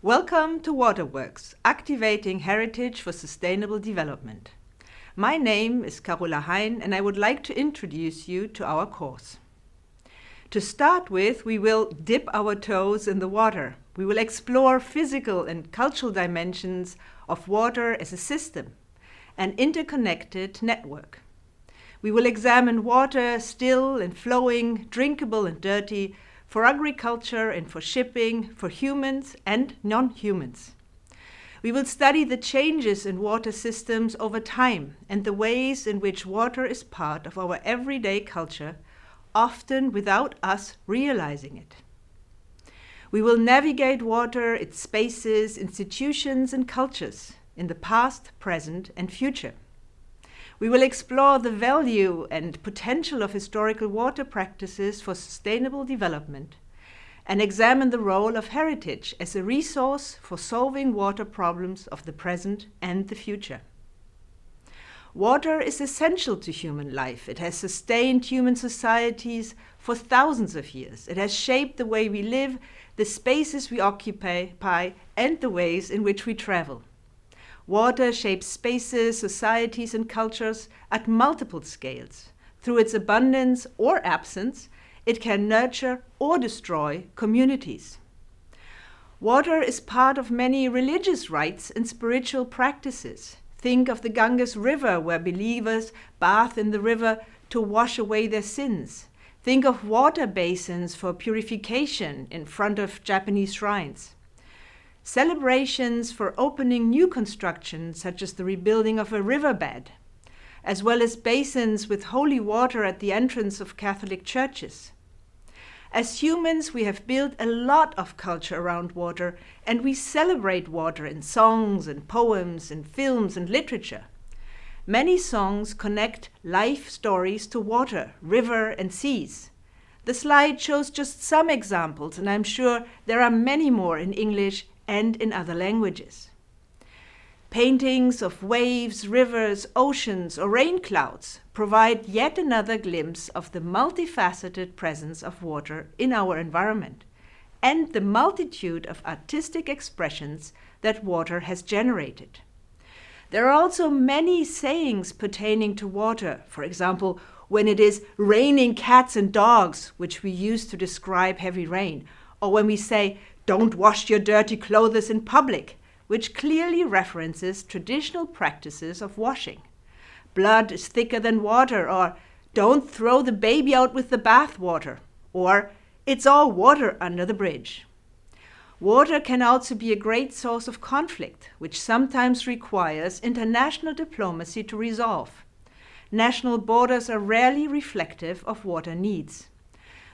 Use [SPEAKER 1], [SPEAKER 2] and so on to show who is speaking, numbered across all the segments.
[SPEAKER 1] Welcome to Waterworks, Activating Heritage for Sustainable Development. My name is Carola Hein and I would like to introduce you to our course. To start with, we will dip our toes in the water. We will explore physical and cultural dimensions of water as a system, an interconnected network. We will examine water, still and flowing, drinkable and dirty, for agriculture and for shipping, for humans and non-humans. We will study the changes in water systems over time and the ways in which water is part of our everyday culture, often without us realizing it. We will navigate water, its spaces, institutions, and cultures in the past, present, and future. We will explore the value and potential of historical water practices for sustainable development and examine the role of heritage as a resource for solving water problems of the present and the future. Water is essential to human life. It has sustained human societies for thousands of years. It has shaped the way we live, the spaces we occupy, and the ways in which we travel. Water shapes spaces, societies, and cultures at multiple scales. Through its abundance or absence, it can nurture or destroy communities. Water is part of many religious rites and spiritual practices. Think of the Ganges River, where believers bathe in the river to wash away their sins. Think of water basins for purification in front of Japanese shrines. Celebrations for opening new construction, such as the rebuilding of a riverbed, as well as basins with holy water at the entrance of Catholic churches. As humans, we have built a lot of culture around water, and we celebrate water in songs and poems, in films and literature. Many songs connect life stories to water, river, and seas. The slide shows just some examples, and I'm sure there are many more in English and in other languages. Paintings of waves, rivers, oceans, or rain clouds provide yet another glimpse of the multifaceted presence of water in our environment and the multitude of artistic expressions that water has generated. There are also many sayings pertaining to water, for example, when it is raining cats and dogs, which we use to describe heavy rain, or when we say, "Don't wash your dirty clothes in public," which clearly references traditional practices of washing. Blood is thicker than water, or "Don't throw the baby out with the bath water," or "It's all water under the bridge." Water can also be a great source of conflict, which sometimes requires international diplomacy to resolve. National borders are rarely reflective of water needs.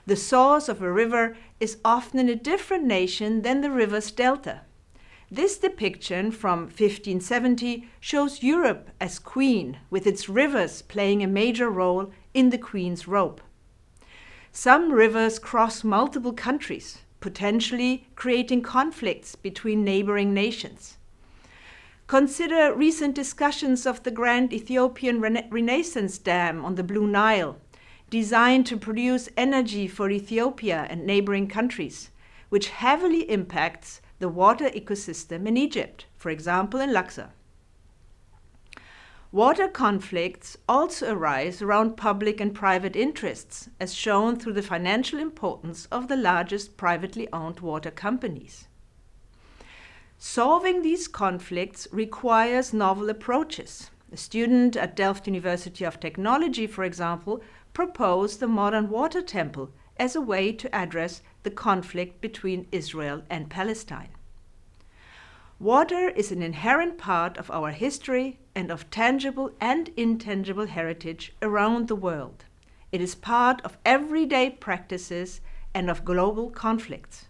[SPEAKER 1] The source of a river is often in a different nation than the river's delta. This depiction from 1570 shows Europe as queen, with its rivers playing a major role in the queen's robe. Some rivers cross multiple countries, potentially creating conflicts between neighboring nations. Consider recent discussions of the Grand Ethiopian Renaissance Dam on the Blue Nile, designed to produce energy for Ethiopia and neighboring countries, which heavily impacts the water ecosystem in Egypt, for example in Luxor. Water conflicts also arise around public and private interests, as shown through the financial importance of the largest privately owned water companies. Solving these conflicts requires novel approaches. A student at Delft University of Technology, for example, proposed the modern water temple as a way to address the conflict between Israel and Palestine. Water is an inherent part of our history and of tangible and intangible heritage around the world. It is part of everyday practices and of global conflicts.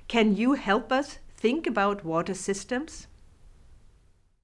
[SPEAKER 1] Can you help us think about water systems?